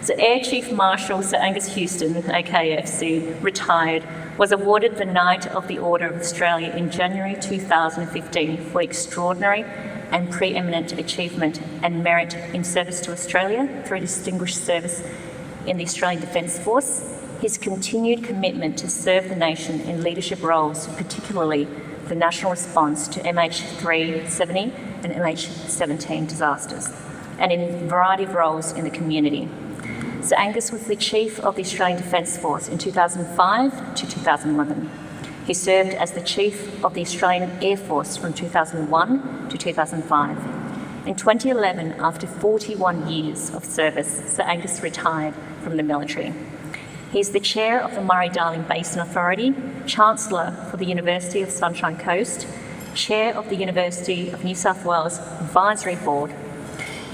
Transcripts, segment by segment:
So Air Chief Marshal Sir Angus Houston, AKFC, retired, was awarded the Knight of the Order of Australia in January 2015 for extraordinary and preeminent achievement and merit in service to Australia through distinguished service in the Australian Defence Force. His continued commitment to serve the nation in leadership roles, particularly the national response to MH370 and MH17 disasters, and in a variety of roles in the community. Sir Angus was the Chief of the Australian Defence Force in 2005 to 2011. He served as the Chief of the Australian Air Force from 2001 to 2005. In 2011, after 41 years of service, Sir Angus retired from the military. He is the Chair of the Murray-Darling Basin Authority, Chancellor for the University of Sunshine Coast, Chair of the University of New South Wales Advisory Board,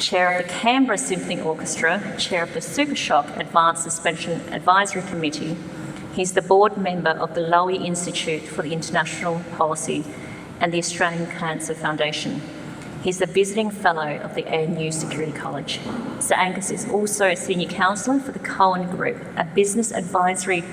Chair of the Canberra Symphony Orchestra, Chair of the Super Shock Advanced Suspension Advisory Committee. He's the board member of the Lowy Institute for the International Policy and the Australian Cancer Foundation. He's the visiting fellow of the ANZUS Security College. Sir Angus is also a senior counsellor for the Cohen Group, a business advisory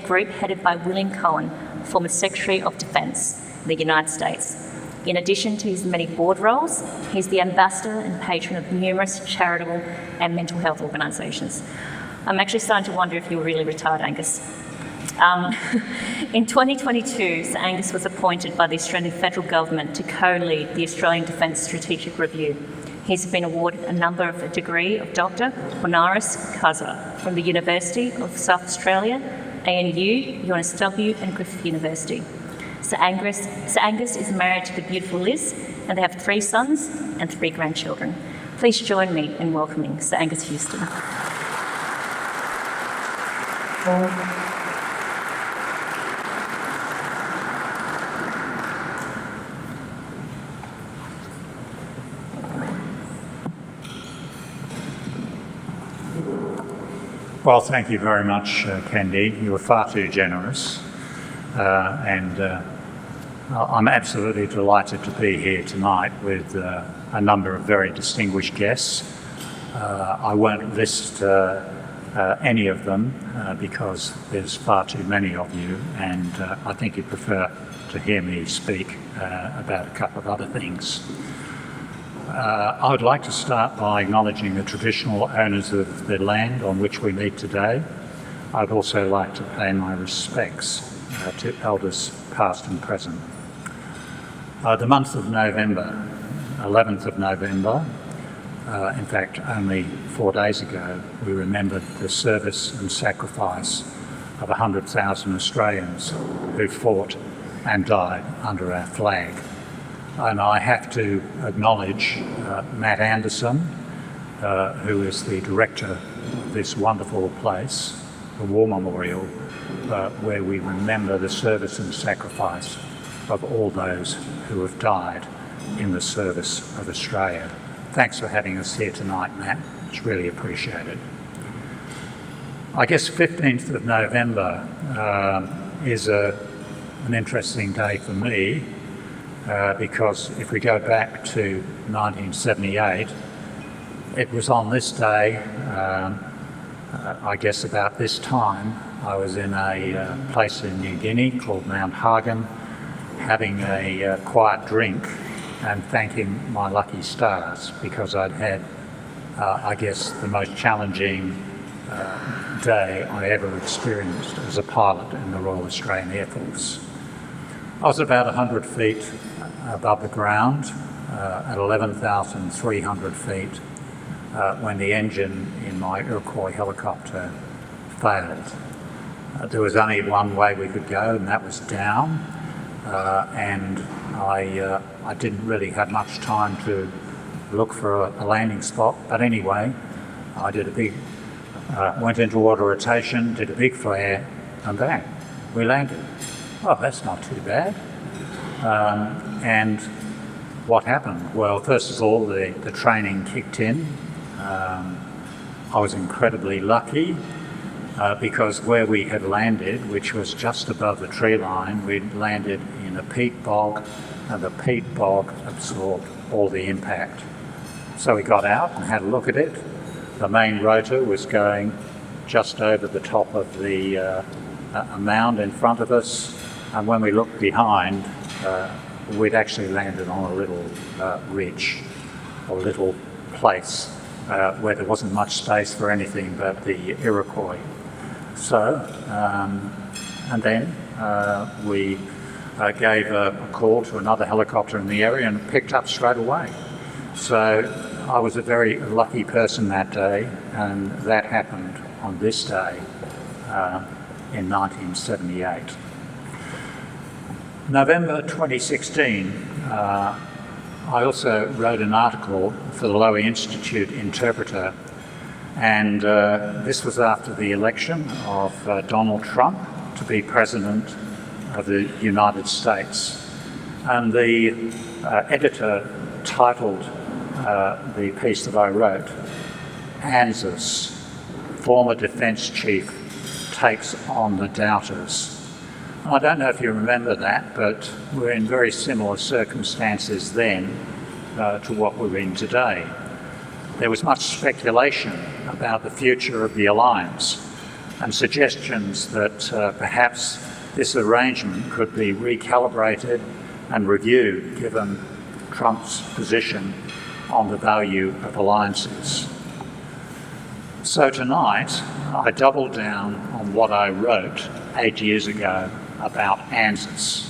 group headed by William Cohen, former Secretary of Defence in the United States. In addition to his many board roles, he's the ambassador and patron of numerous charitable and mental health organisations. I'm actually starting to wonder if you're really retired, Angus. In 2022, Sir Angus was appointed by the Australian Federal Government to co-lead the Australian Defence Strategic Review. He's been awarded a degree of Doctor Honoris Causa from the University of South Australia, ANU, UNSW and Griffith University. Sir Angus is married to the beautiful Liz, and they have 3 sons and 3 grandchildren. Please join me in welcoming Sir Angus Houston. Well, thank you very much, Kendi. You were far too generous. I'm absolutely delighted to be here tonight with a number of very distinguished guests. I won't list any of them because there's far too many of you, and I think you'd prefer to hear me speak about a couple of other things. I would like to start by acknowledging the traditional owners of the land on which we meet today. I'd also like to pay my respects to elders past and present. The month of November, 11th of November, in fact only 4 days ago, we remembered the service and sacrifice of 100,000 Australians who fought and died under our flag. And I have to acknowledge Matt Anderson, who is the director of this wonderful place, the War Memorial, where we remember the service and sacrifice of all those who have died in the service of Australia. Thanks for having us here tonight, Matt. It's really appreciated. I guess 15th of November is an interesting day for me because if we go back to 1978, it was on this day, I guess about this time, I was in a place in New Guinea called Mount Hagen, having a quiet drink and thanking my lucky stars because I'd had, I guess, the most challenging day I ever experienced as a pilot in the Royal Australian Air Force. I was about 100 feet above the ground at 11,300 feet when the engine in my Iroquois helicopter failed. There was only one way we could go, and that was down. And I didn't really have much time to look for a landing spot. But anyway, I did went into auto rotation, did a big flare, and bang, we landed. Oh, that's not too bad. And what happened? Well, first of all, the training kicked in. I was incredibly lucky because where we had landed, which was just above the tree line, we'd landed in a peat bog, and the peat bog absorbed all the impact. So we got out and had a look at it. The main rotor was going just over the top of the a mound in front of us, and when we looked behind, we'd actually landed on a little ridge, or little place where there wasn't much space for anything but the Iroquois. So, and then we gave a call to another helicopter in the area and picked up straight away. So I was a very lucky person that day, and that happened on this day in 1978. November 2016, I also wrote an article for the Lowy Institute Interpreter, and this was after the election of Donald Trump to be President of the United States. And the editor titled the piece that I wrote, ANZUS, former Defence Chief takes on the doubters. I don't know if you remember that, but we're in very similar circumstances then to what we're in today. There was much speculation about the future of the alliance and suggestions that perhaps this arrangement could be recalibrated and reviewed given Trump's position on the value of alliances. So tonight, I doubled down on what I wrote 8 years ago about ANZUS.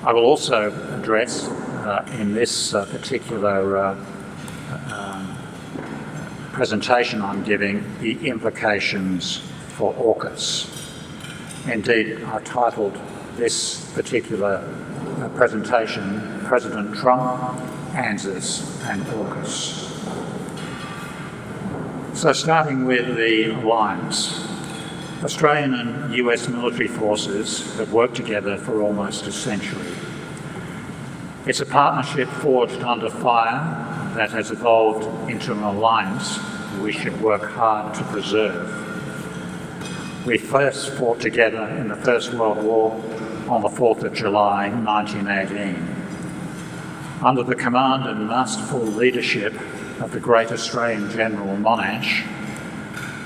I will also address in this particular presentation I'm giving the implications for AUKUS. Indeed, I titled this particular presentation President Trump, ANZUS and AUKUS. So starting with the alliance, Australian and US military forces have worked together for almost a century. It's a partnership forged under fire that has evolved into an alliance we should work hard to preserve. We first fought together in the First World War on the 4th of July 1918. Under the command and masterful leadership of the great Australian General Monash,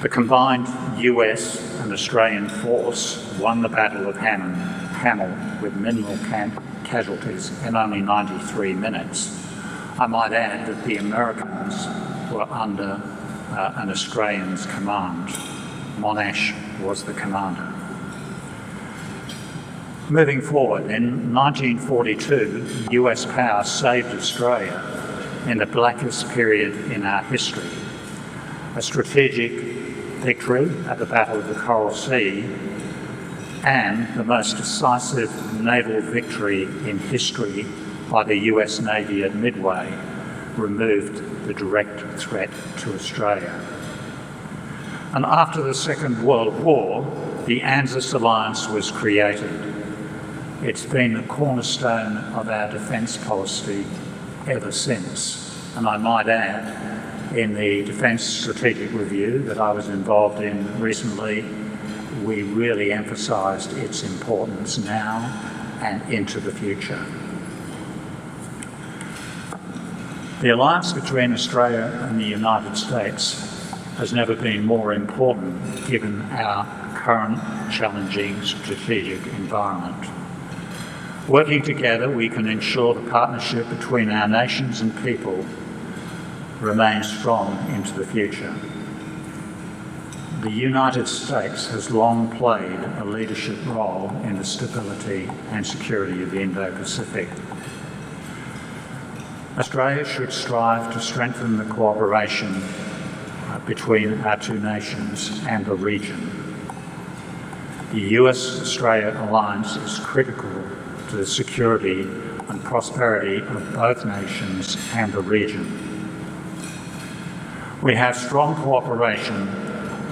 the combined US and Australian force won the Battle of Hamel with minimal casualties in only 93 minutes. I might add that the Americans were under an Australian's command. Monash was the commander. Moving forward, in 1942, US power saved Australia in the blackest period in our history. A strategic victory at the Battle of the Coral Sea and the most decisive naval victory in history by the US Navy at Midway removed the direct threat to Australia. And after the Second World War, the ANZUS alliance was created. It's been the cornerstone of our defence policy ever since. And I might add, in the Defence Strategic Review that I was involved in recently, we really emphasised its importance now and into the future. The alliance between Australia and the United States has never been more important given our current challenging strategic environment. Working together, we can ensure the partnership between our nations and people remains strong into the future. The United States has long played a leadership role in the stability and security of the Indo-Pacific. Australia should strive to strengthen the cooperation between our two nations and the region. The US-Australia alliance is critical to the security and prosperity of both nations and the region. We have strong cooperation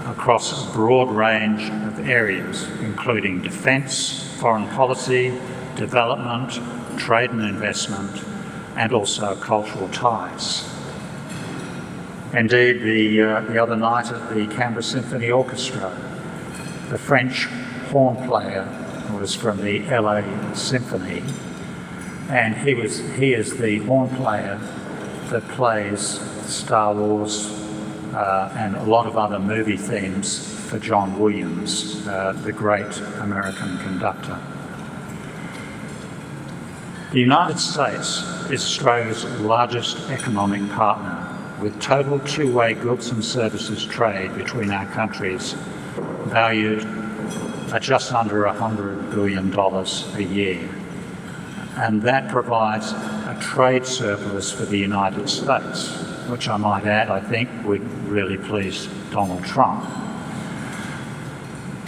across a broad range of areas, including defence, foreign policy, development, trade and investment, and also cultural ties. Indeed, the other night at the Canberra Symphony Orchestra, the French horn player was from the LA Symphony, and he is the horn player that plays Star Wars and a lot of other movie themes for John Williams, the great American conductor. The United States is Australia's largest economic partner, with total two-way goods and services trade between our countries valued at just under $100 billion a year. And that provides a trade surplus for the United States, which I might add, I think would really please Donald Trump.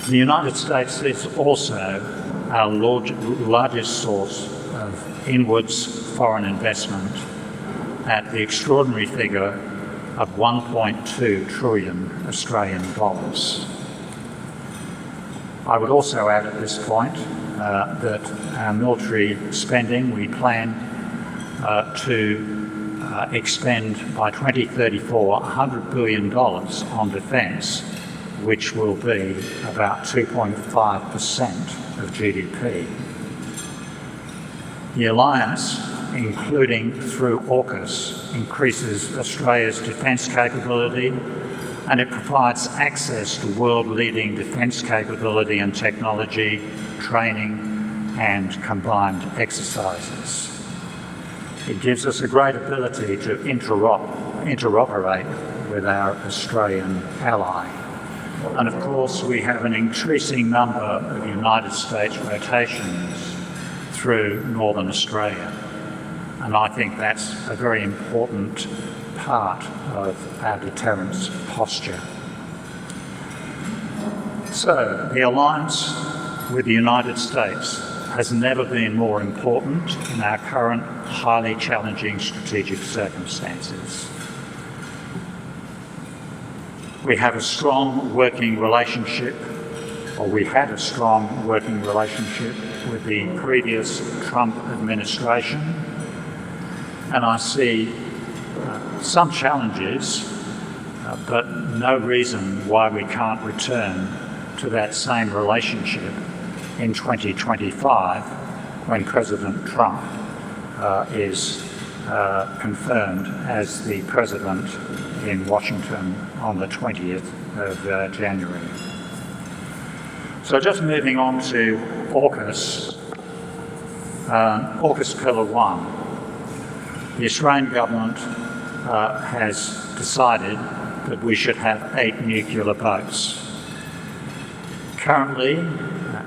The United States is also our largest source of inwards foreign investment at the extraordinary figure of 1.2 trillion Australian dollars. I would also add at this point that our military spending, we plan to expend by 2034 $100 billion on defence, which will be about 2.5% of GDP. The alliance, including through AUKUS, increases Australia's defence capability, and it provides access to world-leading defence capability and technology, training and combined exercises. It gives us a great ability to interoperate with our Australian ally. And of course, we have an increasing number of United States rotations through Northern Australia. And I think that's a very important part of our deterrence posture. So, the alliance with the United States has never been more important in our current highly challenging strategic circumstances. We have a strong working relationship, or we had a strong working relationship with the previous Trump administration, and I see some challenges, but no reason why we can't return to that same relationship in 2025 when President Trump is confirmed as the president in Washington on the 20th of January. So just moving on to AUKUS, AUKUS Pillar 1. The Australian government has decided that we should have 8 nuclear boats. Currently,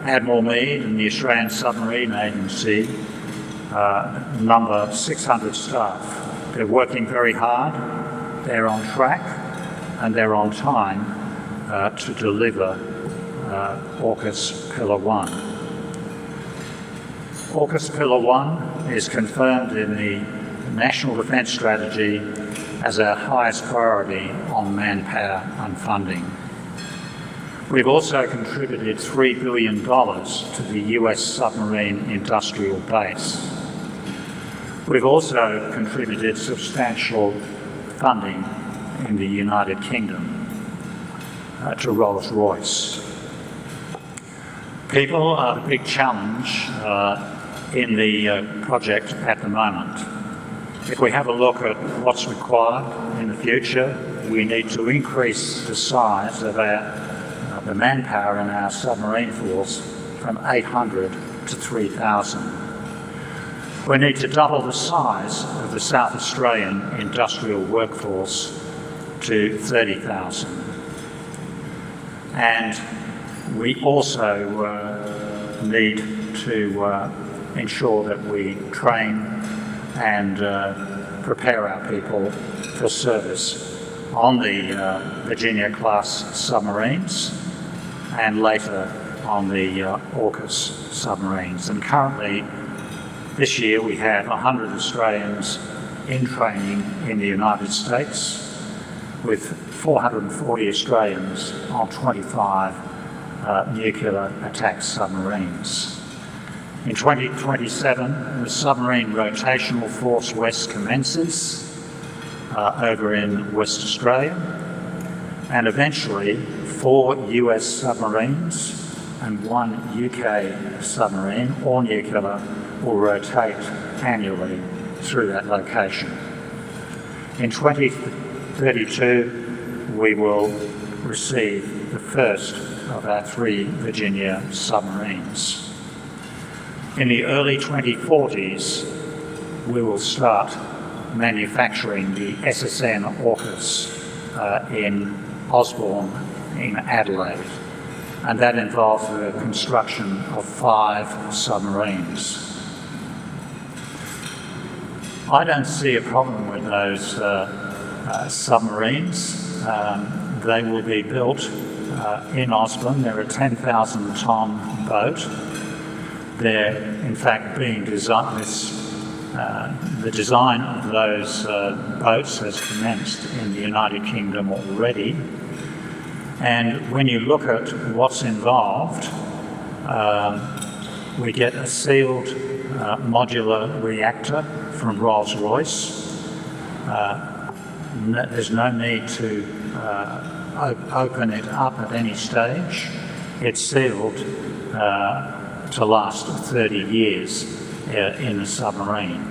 Admiral Mead and the Australian Submarine Agency number 600 staff. They're working very hard, they're on track, and they're on time to deliver AUKUS Pillar 1. AUKUS Pillar 1 is confirmed in the National Defence Strategy as our highest priority on manpower and funding. We've also contributed $3 billion to the US submarine industrial base. We've also contributed substantial funding in the United Kingdom to Rolls-Royce. People are the big challenge in the project at the moment. If we have a look at what's required in the future, we need to increase the size of the manpower in our submarine force from 800 to 3,000. We need to double the size of the South Australian industrial workforce to 30,000. And we also need to ensure that we train and prepare our people for service on the Virginia-class submarines and later on the AUKUS submarines. And currently, this year, we have 100 Australians in training in the United States, with 440 Australians on 25 nuclear attack submarines. In 2027, the Submarine Rotational Force West commences over in West Australia, and eventually 4 US submarines and 1 UK submarine, all nuclear, will rotate annually through that location. In 2032, we will receive the first of our 3 Virginia submarines. In the early 2040s, we will start manufacturing the SSN AUKUS in Osborne in Adelaide, and that involves the construction of 5 submarines. I don't see a problem with those submarines. They will be built in Osborne. They're a 10,000-tonne boat. They're in fact being designed, the design of those boats has commenced in the United Kingdom already. And when you look at what's involved, we get a sealed modular reactor from Rolls-Royce. There's no need to open it up at any stage. It's sealed to last 30 years in a submarine.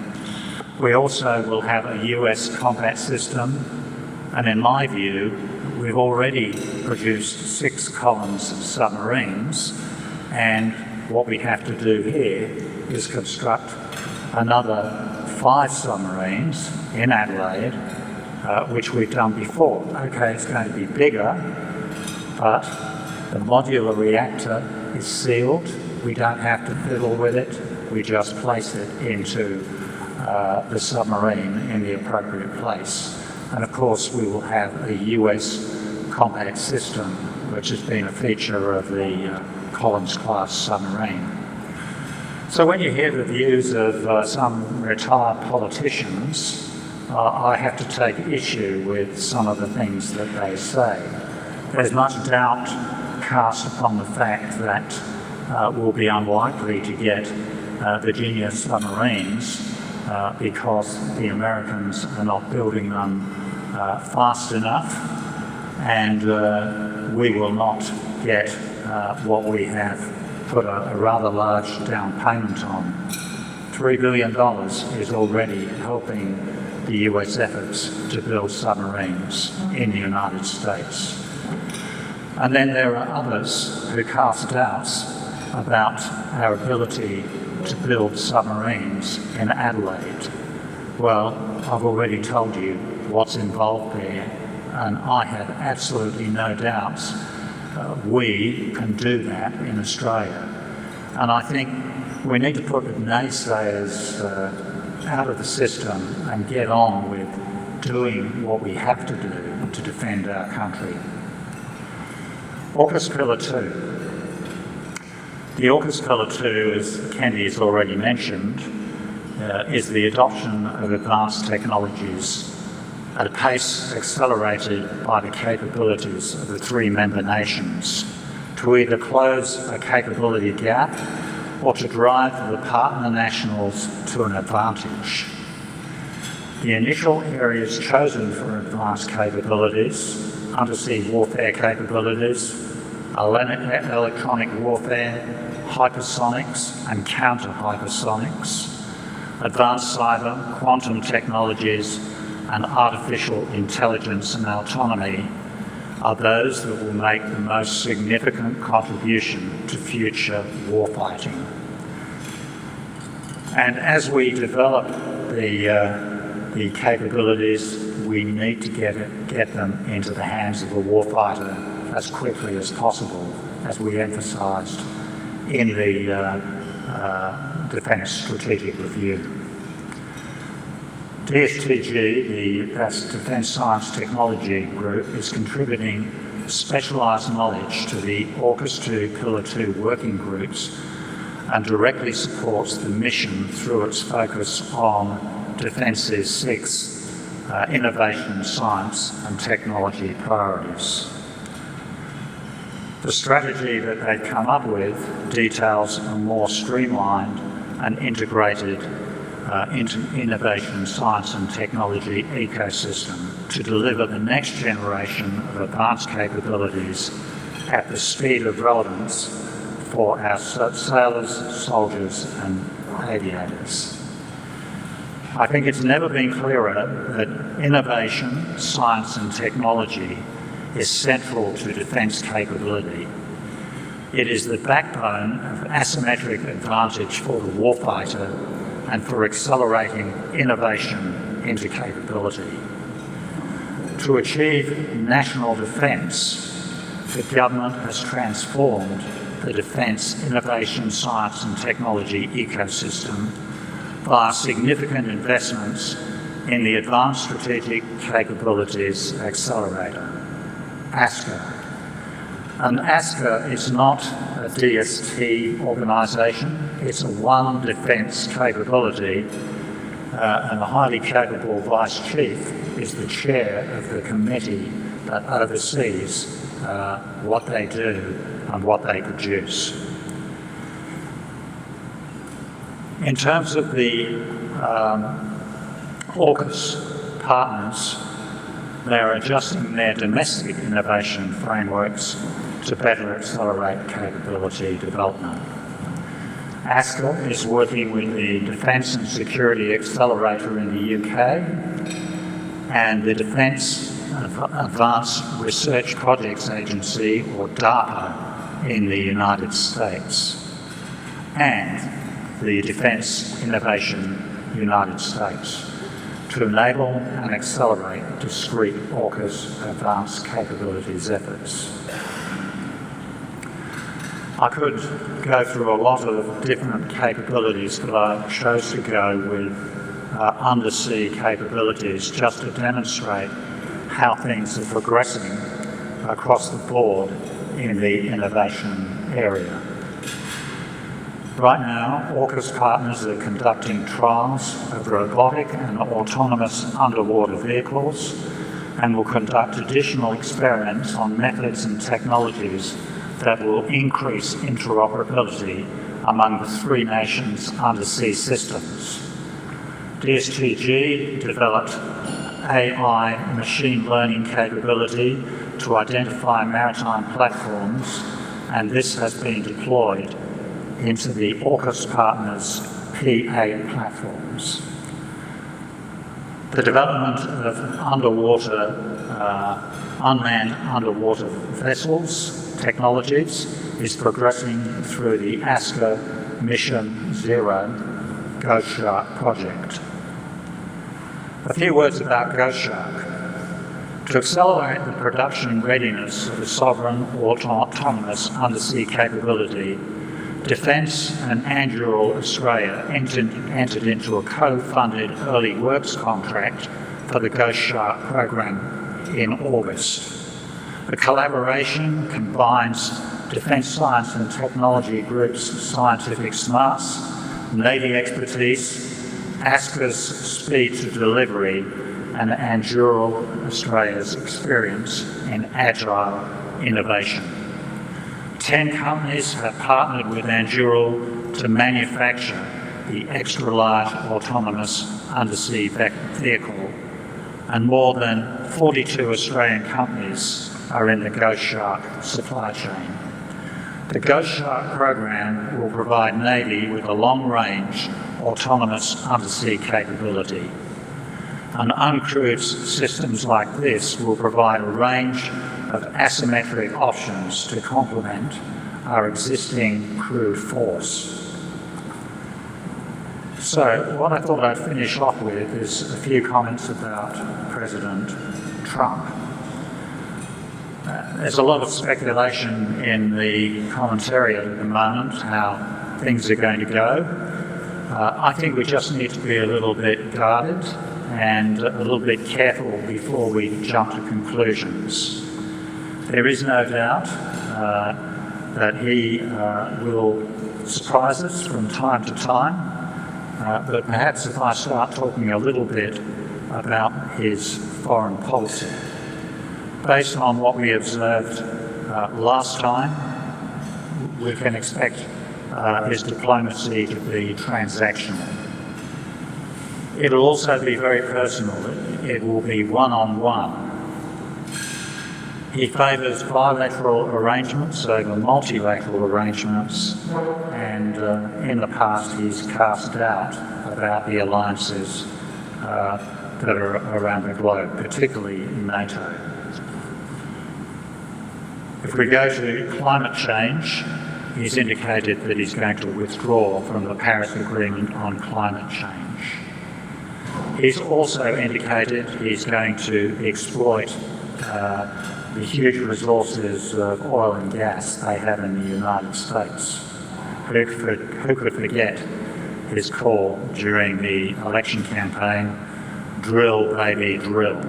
We also will have a US combat system, and in my view, we've already produced 6 Collins submarines, and what we have to do here is construct another 5 submarines in Adelaide, which we've done before. Okay, it's going to be bigger, but the modular reactor is sealed. We don't have to fiddle with it. We just place it into the submarine in the appropriate place. And of course, we will have a US combat system, which has been a feature of the Collins-class submarine. So when you hear the views of some retired politicians, I have to take issue with some of the things that they say. There's much doubt cast upon the fact that we'll be unlikely to get Virginia submarines because the Americans are not building them fast enough, and we will not get what we have put a rather large down payment on. $3 billion is already helping the US efforts to build submarines in the United States. And then there are others who cast doubts about our ability to build submarines in Adelaide. Well, I've already told you what's involved there, and I have absolutely no doubts we can do that in Australia. And I think we need to put the naysayers out of the system and get on with doing what we have to do to defend our country. AUKUS Pillar 2. The AUKUS Pillar 2, as Candy has already mentioned, is the adoption of advanced technologies at a pace accelerated by the capabilities of the 3 member nations to either close a capability gap or to drive the partner nationals to an advantage. The initial areas chosen for advanced capabilities, undersea warfare capabilities, electronic warfare, hypersonics and counter-hypersonics, advanced cyber, quantum technologies, and artificial intelligence and autonomy are those that will make the most significant contribution to future warfighting. And as we develop the capabilities, we need to get them into the hands of the warfighter as quickly as possible, as we emphasised in the Defence Strategic Review. DSTG, that's Defence Science Technology Group, is contributing specialised knowledge to the AUKUS 2 Pillar 2 working groups and directly supports the mission through its focus on Defence's 6 innovation, science and technology priorities. The strategy that they've come up with details a more streamlined and integrated innovation, science and technology ecosystem to deliver the next generation of advanced capabilities at the speed of relevance for our sailors, soldiers and aviators. I think it's never been clearer that innovation, science and technology is central to defence capability. It is the backbone of asymmetric advantage for the warfighter and for accelerating innovation into capability. To achieve national defence, the government has transformed the defence, innovation, science and technology ecosystem via significant investments in the Advanced Strategic Capabilities Accelerator, ASCA. And ASCA is not a DST organisation, it's a one defence capability, and a highly capable Vice Chief is the chair of the committee that oversees what they do and what they produce. In terms of the AUKUS partners, they are adjusting their domestic innovation frameworks to better accelerate capability development. ASCA is working with the Defence and Security Accelerator in the UK and the Defence Advanced Research Projects Agency, or DARPA, in the United States, and the Defence Innovation United States, to enable and accelerate discrete AUKUS advanced capabilities efforts. I could go through a lot of different capabilities, but I chose to go with undersea capabilities just to demonstrate how things are progressing across the board in the innovation area. Right now, AUKUS partners are conducting trials of robotic and autonomous underwater vehicles and will conduct additional experiments on methods and technologies that will increase interoperability among the 3 nations' undersea systems. DSTG developed AI machine learning capability to identify maritime platforms, and this has been deployed into the AUKUS partners' P8 platforms. The development of unmanned underwater vessels technologies is progressing through the ASCA Mission Zero Ghost Shark project. A few words about Ghost Shark. To accelerate the production readiness of a sovereign autonomous undersea capability, Defence and ANZUS Australia entered into a co-funded early works contract for the Ghost Shark program in August. The collaboration combines Defence Science and Technology Group's scientific smarts, Navy expertise, ASCA's speed to delivery, and ANZUS Australia's experience in agile innovation. 10 companies have partnered with ANZUS to manufacture the extra-large autonomous undersea vehicle, and more than 42 Australian companies are in the Ghost Shark supply chain. The Ghost Shark program will provide Navy with a long-range autonomous undersea capability. And uncrewed systems like this will provide a range of asymmetric options to complement our existing crewed force. So what I thought I'd finish off with is a few comments about President Trump. There's a lot of speculation in the commentariat at the moment how things are going to go. I think we just need to be a little bit guarded and a little bit careful before we jump to conclusions. There is no doubt that he will surprise us from time to time, but perhaps if I start talking a little bit about his foreign policy. Based on what we observed last time, we can expect his diplomacy to be transactional. It'll also be very personal. It will be one-on-one. He favours bilateral arrangements over multilateral arrangements, and in the past he's cast doubt about the alliances that are around the globe, particularly NATO. If we go to climate change, he's indicated that he's going to withdraw from the Paris Agreement on climate change. He's also indicated he's going to exploit the huge resources of oil and gas they have in the United States. Who could forget his call during the election campaign, "Drill, baby, drill."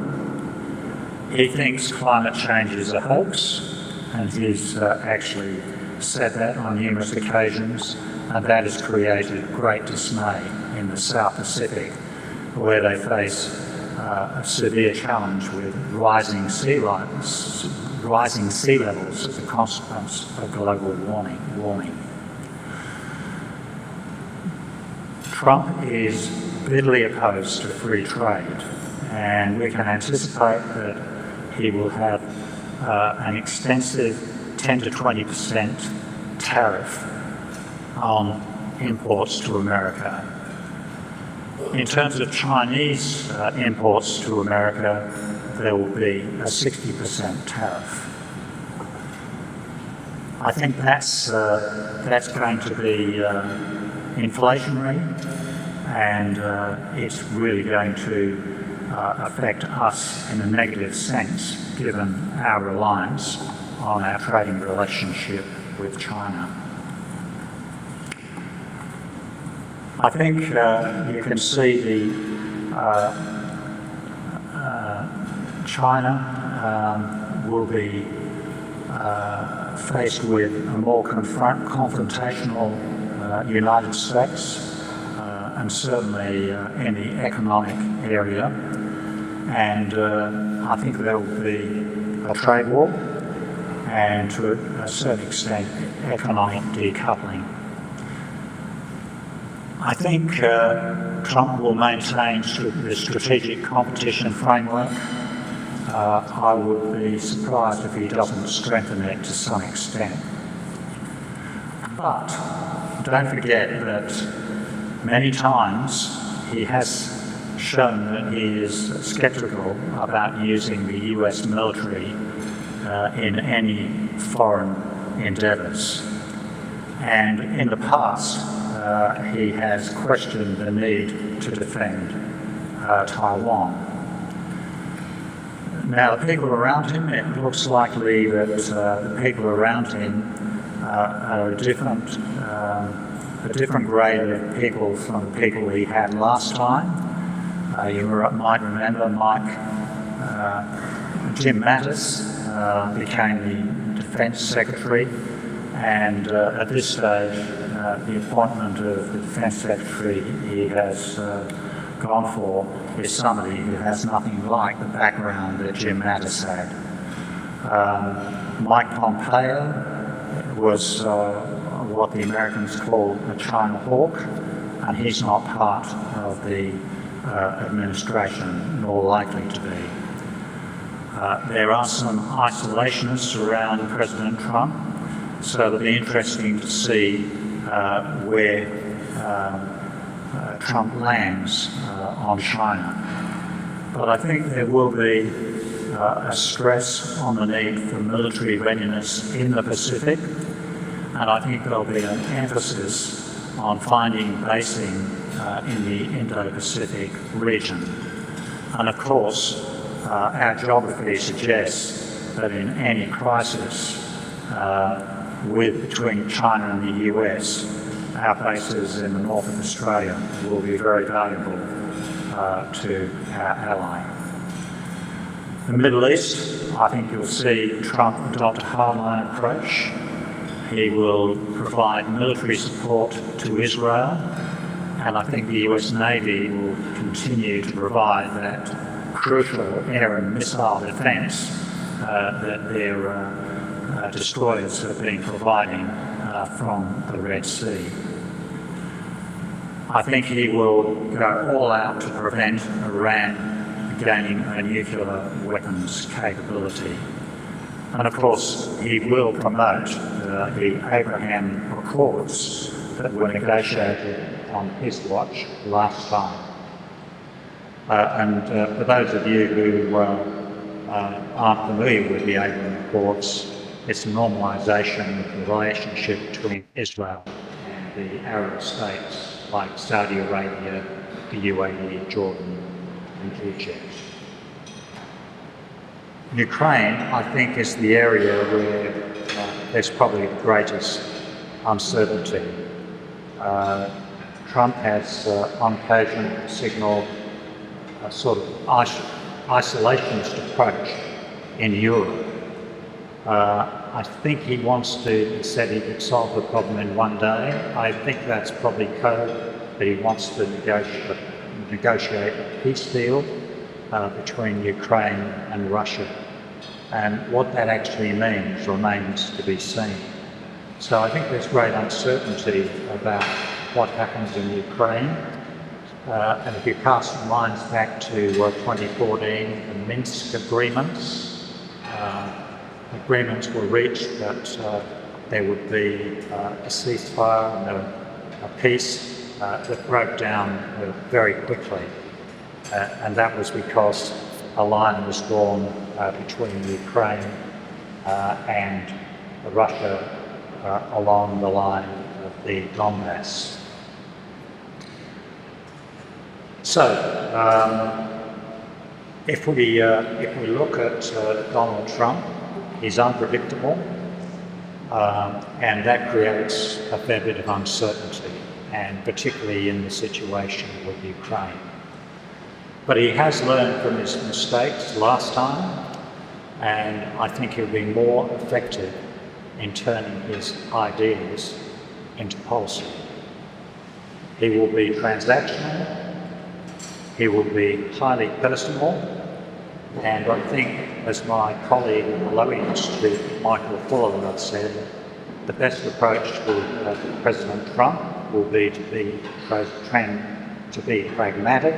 He thinks climate change is a hoax, and he's actually said that on numerous occasions, and that has created great dismay in the South Pacific, where they face a severe challenge with rising sea levels as a consequence of global warming. Trump is bitterly opposed to free trade, and we can anticipate that he will have an extensive 10 to 20% tariff on imports to America. In terms of Chinese imports to America, there will be a 60% tariff. I think that's going to be inflationary, and it's really going to affect us in a negative sense, given our reliance on our trading relationship with China. I think you can see China will be faced with a more confrontational United States, and certainly in the economic area. And I think there will be a trade war, and to a certain extent, economic decoupling. I think Trump will maintain the strategic competition framework. I would be surprised if he doesn't strengthen it to some extent. But don't forget that many times he has shown that he is sceptical about using the US military in any foreign endeavours. And in the past, he has questioned the need to defend Taiwan. Now, the people around him, it looks likely that the people around him are a different grade of people from the people he had last time. You might remember Jim Mattis became the Defence Secretary, and at this stage, the appointment of the Defence Secretary he has gone for is somebody who has nothing like the background that Jim Mattis had. Mike Pompeo was what the Americans call a China hawk, and he's not part of the administration, nor likely to be. There are some isolationists around President Trump, so it'll be interesting to see where Trump lands on China. But I think there will be a stress on the need for military readiness in the Pacific, and I think there'll be an emphasis on finding basing in the Indo-Pacific region. And of course, our geography suggests that in any crisis between China and the US, our bases in the north of Australia will be very valuable. to our ally. The Middle East, I think you'll see Trump adopt a hardline approach. He will provide military support to Israel, and I think the US Navy will continue to provide that crucial air and missile defence that their destroyers have been providing from the Red Sea. I think he will go all out to prevent Iran gaining a nuclear weapons capability. And of course, he will promote the Abraham Accords that were negotiated on his watch last time. And for those of you who aren't familiar with the Abraham Accords, it's a normalisation of the relationship between Israel and the Arab states like Saudi Arabia, the UAE, Jordan and Egypt. Ukraine, I think, is the area where there's probably the greatest uncertainty. Trump has on occasion signalled a sort of isolationist approach in Europe. I think he said he could solve the problem in one day. I think that's probably code, but he wants to negotiate a peace deal between Ukraine and Russia. And what that actually means remains to be seen. So I think there's great uncertainty about what happens in Ukraine. And if you cast your minds back to 2014, the Minsk agreements, agreements were reached that there would be a ceasefire and a peace that broke down very quickly. And that was because a line was drawn between Ukraine and Russia along the line of the Donbass. So, if we look at Donald Trump, he's unpredictable, and that creates a fair bit of uncertainty, and particularly in the situation with Ukraine. But he has learned from his mistakes last time, and I think he'll be more effective in turning his ideas into policy. He will be transactional, he will be highly personal, and I think, as my colleague in the Lowy Institute, Michael Fuller, said, the best approach to President Trump will be to be pragmatic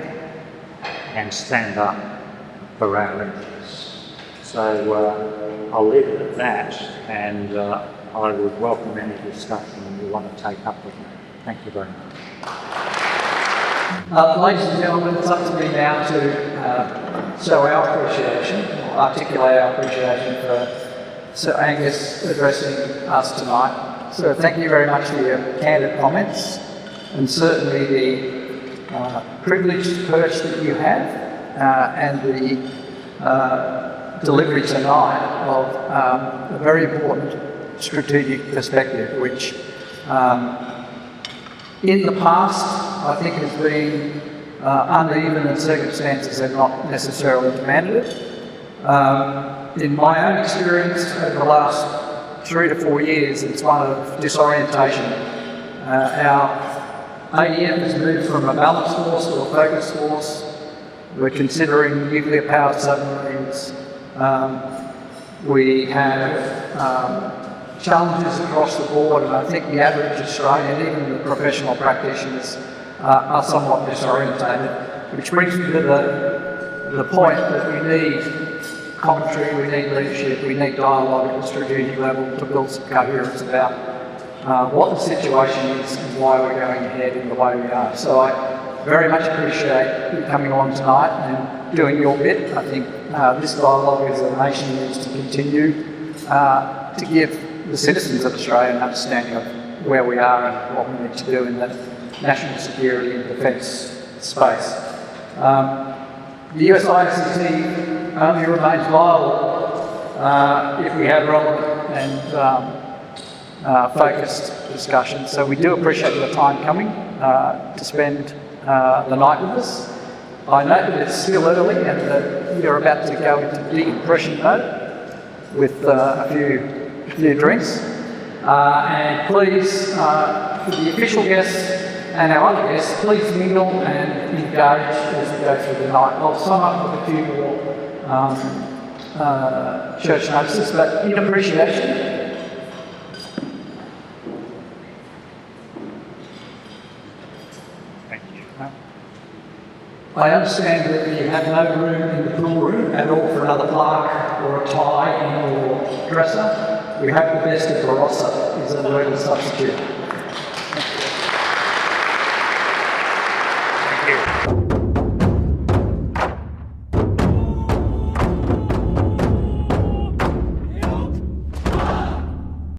and stand up for our interests. So I'll leave it at that, and I would welcome any discussion you want to take up with me. Thank you very much. Ladies and gentlemen, it's up to me now to show our appreciation, or articulate our appreciation for Sir Angus addressing us tonight. So thank you very much for your candid comments, and certainly the privileged perch that you have and the delivery tonight of a very important strategic perspective, which in the past I think has been uneven and circumstances have not necessarily demanded it. In my own experience over the last 3 to 4 years, it's one of disorientation. Our AEM has moved from a balanced force to a focused force. We're considering nuclear powered submarines. We have challenges across the board, and I think the average Australian, even the professional practitioners, are somewhat disorientated, which brings me to the point that we need commentary, we need leadership, we need dialogue at the strategic level to build some coherence about what the situation is and why we're going ahead in the way we are. So I very much appreciate you coming on tonight and doing your bit. I think this dialogue as a nation needs to continue to give the citizens of Australia an understanding of where we are and what we need to do in the national security and defence space. The US ICT only remains viable if we have relevant and focused discussion. So we do appreciate your time coming to spend the night with us. I know that it's still early and that you're about to go into decompression mode with a few drinks. And please, for the official guests and our other guests, please mingle and engage as we go through the night. I'll sum up with a few more church notices, but in appreciation, I understand that you have no room in the pool room at all for another plaque or a tie in your dresser. We hope the best of Barossa is a worthy substitute.